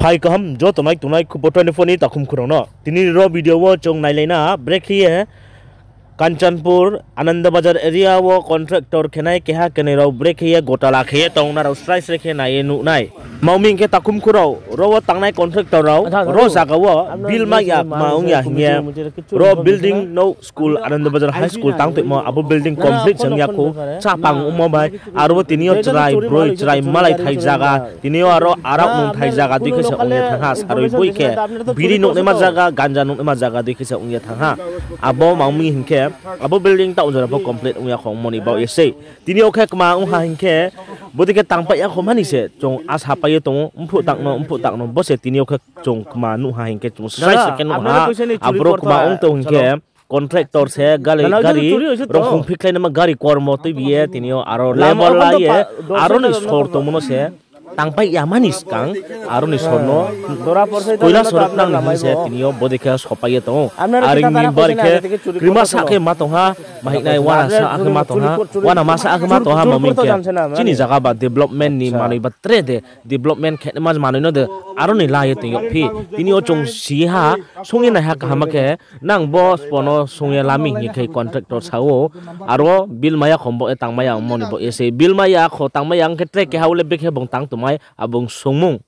Phai kaham jo tunai kupo 24 ni takum kurono. Tini ro video wo chong nailena break hiye Kanchanpur Ananda Bazar area wo contractor kenai keha kenai ro break hiye gotala khiye tongna ro strike rekhe nai nu nai. Mauming ke takum kuro ro wo tangnai contractor ro saga wo bil ma ya maung ya hiye ro building no school Ananda Bazar high school tang te mo abu building complete jang ya ko cha pang umo bai aro tinio chrai broi chrai malai thai jaga tinio aro arak mung thai jaga dikhe sa ongye thanga saroi boi ke biri nok ne ma jaga ganja nok ne ma jaga dikhe sa ongye thanga abo mauming hinke abo building ta unjara po complete ongya khong moni ba yese tinio khe kma ong ha hinke bodike tangpa ya khomani se chong asha pa ye tong umpu takno bose tinio khe chong kma nu ha hinke chong sai second ha abro kma ong to hinke contractor se gari rokhung phiklai nama gari kormo to biye tinio aro level la ye aro ni sor to mono se tangpai ya manis kang aro ni sorno koila sorap nang ni se tinio bodike sopai to aring ni barke krima sakhe matonga mahiknai wana sa akhe matonga wana masa akhe matonga mamingke chini jaga ba development ni manoi ba trade development khe mas manoi no de aro ni la ye tinio phi tinio chong si ha songe na ha kamake nang boss pono songe lami ni khai contractor sawo aro bil maya khombo e tangmaya moni bo ese bil maya kho tangmaya ang ke trek ke haule bekhe bong tang mai abong songmung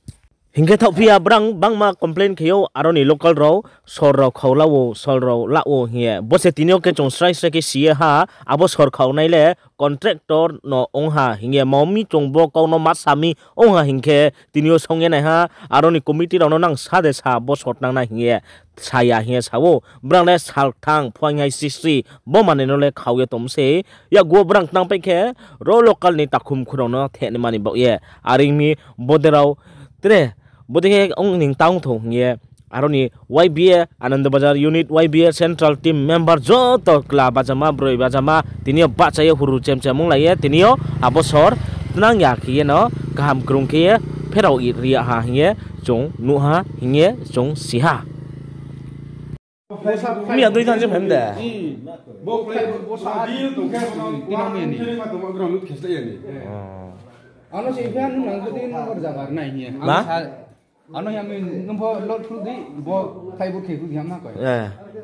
hingke thopia brang bangma complain kheo aroni local ro sor ro khawlawo sol ro lawo hiye bose tinio ke chong strike ke sie ha abo sor khawnai le contractor no ongha hinge maumi chongbo kauno masami ongha hingke tinio songe nai ha aroni committee ro nang sade sa bo sot nang na hinge saya hiye sawo brang le salthang phwangai sisi bo mane no le khawye tomse ya go brang tang pekhe ro local ni takhum khurono thene mani bo ye aring mi boderau tre bodhe ong ning taung thong ye aroni YBA Ananda Bazar unit YBA central team member joto club bajama broi bajama tinio bachaye huru chemchemung laye tinio abosor nang ya khiye no kaham krung khiye pherau i ria ha hiye chong nu ha hiye chong siha mi adoi tan je phemde bo play bo sa deal to ke tinong ni ma to gram nut khesta yani ano se fan nang tin or jagar nai hi ano yang ngompo lot thru di bo play bo ke ku diam na ko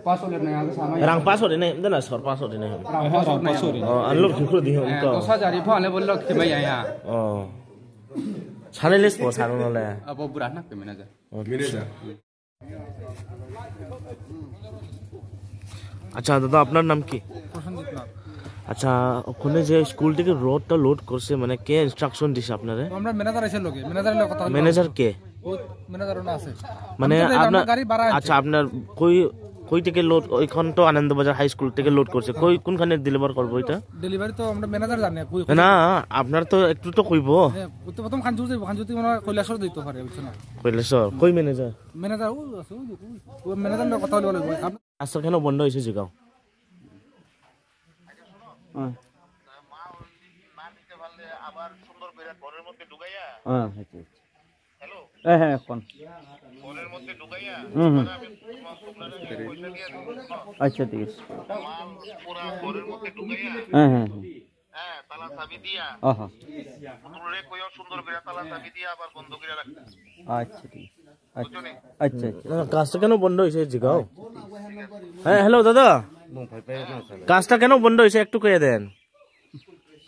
password na ga sama rang password ne dana sor password ne rang password unlock khru di hom to sa jari pha le bo lock ke bai ya channel po sanu no le abo burat na ke manager আচ্ছা দাদা আপনার নাম কি আচ্ছা ওখানে যে school থেকে রোডটা লোড করছে মানে কে ইনস্ট্রাকশন দিছে আপনারে আমরা ম্যানেজার আছে লোকে ম্যানেজারের কথা ম্যানেজার কে ম্যানেজার না আছে মানে আপনার আচ্ছা আপনার কই থেকে লোড ওইখান তো আনন্দ বাজার হাই স্কুল থেকে লোড করছে কই কোনখানে ডেলিভার করব এটা ডেলিভারি তো আমরা ম্যানেজার জানে কই না আপনার তো একটু তো কইবো প্রথম খানজুর যাইবো খানজুতি মানে কৈলাসর দিতে পারে বুঝছ না কৈলাসর কই ম্যানেজার ম্যানেজার ও আছে ও ম্যানেজারের কথা বলবো আজকে কেন বন্ধ হইছে জিগাও আবার সুন্দর করে ঘরের মধ্যে ঢুকাইয়া হ্যালো হ্যাঁ কোন ঘরের মধ্যে ঢুকাইয়া আচ্ছা ঠিক আছে পুরা ঘরের মধ্যে ঢুকাইয়া হ্যাঁ তালা চাবি দিয়া পুরো কইও সুন্দর করে তালা চাবি দিয়া আবার বন্ধ করে রাখ আচ্ছা ঠিক আছে আচ্ছা কাজটা কেন বন্ধ হইছে জিগাও হ্যাঁ হ্যালো দাদা কাজটা কেন বন্ধ হইছে একটু কইয়া দেন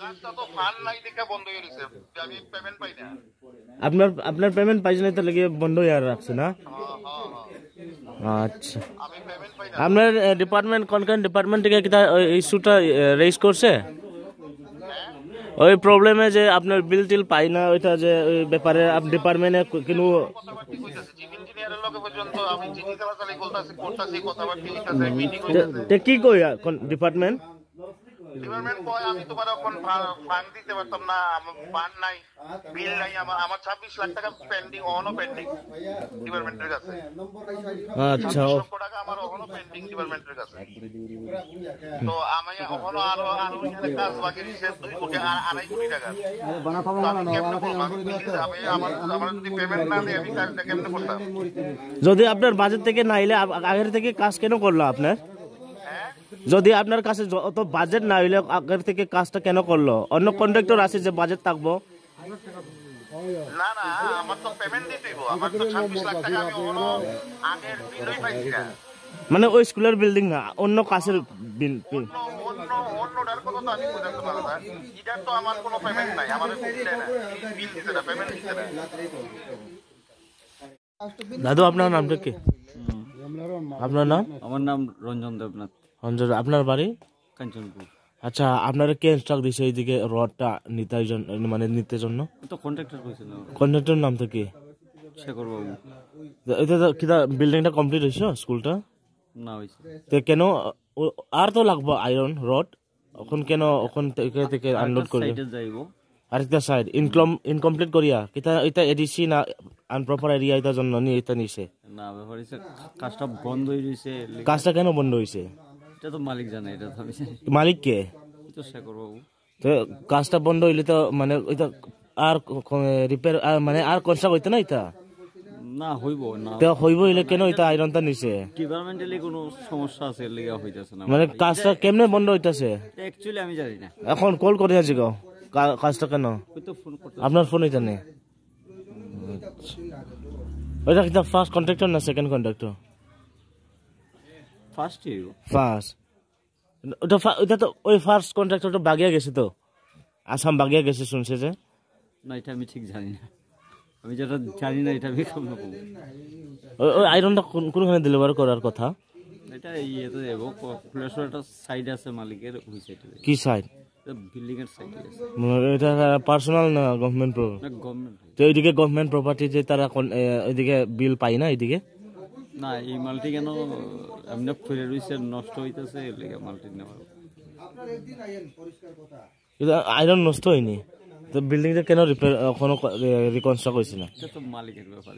কাজটা তো ফান্ড নাই দেখে বন্ধ হয়ে গেছে আমি পেমেন্ট পাই না আপনার পেমেন্ট পাইছেন তো লাগে বন্ধ হয়ে রাখছে না আচ্ছা আমি পেমেন্ট পাই না আপনার ডিপার্টমেন্ট কোন ডিপার্টমেন্ট থেকে কিটা ইস্যুটা রেজ করছে ওই প্রবলেমে যে আপনার বিল টিল পাই না ওইটা যে ওই ব্যাপারে আপ ডিপার্টমেন্টে কিনু ইঞ্জিনিয়ারের লগে পর্যন্ত আমি চিনি চালাচালি করতাছি কথাবার্তা হইতাছে মিটিং হইতাছে তে কি কই ডিপার্টমেন্ট কয় আমি তোমার এখন ফান্ড দিতে পারতাম না আমার ফান্ড নাই বিল নাই আমার 26 লাখ টাকা পেন্ডিং পেন্ডিং ডিপার্টমেন্টের কাছে আচ্ছা 26 লক্ষ টাকা আমার পেন্ডিং ডিপার্টমেন্টের কাছে তো আমি আরো এখানে কাজ বাকি রয়েছে 2 কোটি 2.5 কোটি টাকা আমার যদি পেমেন্ট না দেয় আমি কাজটা কেমনে করতাম যদি আপনার বাজেট থেকে না আইলে আগের থেকে কাজ কেন করলো আপনার যদি আপনার কাছে অত বাজেট না হইলে আগের থেকে কাজটা কেন করলো অন্য কন্ট্রাক্টর আছে যে বাজেট থাকবো না না আমার তো পেমেন্ট দিতেই আমার তো 26 লাখ টাকা আমি অন্য আগের বিলই পাইছি না মানে ওই স্কুলের বিল্ডিং না অন্য কাছের বিল অন্যটার কথা তো আমি বুঝাতে পারবো না এটার তো আমার কোনো পেমেন্ট নাই আমাদের দিতে না বিল দিতে না পেমেন্ট দিতে না দাদু আপনার নামটা কি আপনার নাম আমার নাম রঞ্জন দেবনাথ রঞ্জন আপনার বাড়ি কাঞ্চনপুর আচ্ছা আপনারা কে ইনস্ট্রাক্ট দিছে এইদিকে রডটা নিতে মানে নিতে জন্য তো কন্ট্রাক্টর কইছিল কন্ট্রাক্টর নামটা কি শেখর বাবু এটা কিটা বিল্ডিংটা কমপ্লিট হইছে স্কুলটা না হইছে তে কেন আর তো লাগবে আয়রন রড এখন কেন এখন থেকে আনলোড করবে সাইডে যাইবো আরেকটা সাইড ইনকমপ্লিট করিয়া কিটা এটা এডিসি না আনপ্রপার এরিয়া এটার জন্য নি এটা নিছে না ব্যাপার হইছে কাজটা বন্ধ হই রইছে কাজটা কেন বন্ধ হইছে এটা তো মালিক জানে এটা তো আমি জানি মালিক কে তো শেখর বাবু তো কাজটা বন্ধ হইলে তো মানে এটা আর রিপেয়ার মানে আর কনস্ট্রাক্ট হইতো না এটা না হইব না তো হইব হইলে কেন এটা আয়রনটা নিছে ডিপার্টমেন্টালি কোনো সমস্যা আছে লাগা হইতাছে না মানে কাজটা কেমনে বন্ধ হইতাছে অ্যাকচুয়ালি আমি জানি না এখন কল করে আছি গো কাজটা কেন ওই তো ফোন করতে আপনার ফোন এটা নেই ওইটা কিটা ফার্স্ট কন্ট্রাক্টর না second contractor first year first ওটা তো ওই ফার্স্ট কন্ট্রাক্টরটা বাগিয়া গেছে তো আসাম বাগিয়া গেছে শুনছে যে না এটা আমি ঠিক জানি না আমি যেটা জানি না এটা আমি কেমন বলবো ওই আয়রনটা কোনখানে ডেলিভারি করার কথা এটা ইয়েতে যাবো প্লেসের একটা সাইড আছে মালিকের ওই সাইডে কি সাইড বিল্ডিং এর সাইডে আছে এটা পার্সোনাল না গভর্নমেন্ট না গভর্নমেন্ট তো এইদিকে গভর্নমেন্ট প্রপার্টি যে তারা ওইদিকে বিল পাই না এইদিকে না এই মালটি কেন এমনি ফিরে রয়েছে নষ্ট হইতেছে এর লেগে মালটি নেওয়া আয়রন নষ্ট হয়নি তো বিল্ডিংটা কেন রিপেয়ার কোনো রিকনস্ট্রাক্ট হয়েছে না এটা তো মালিকের ব্যাপার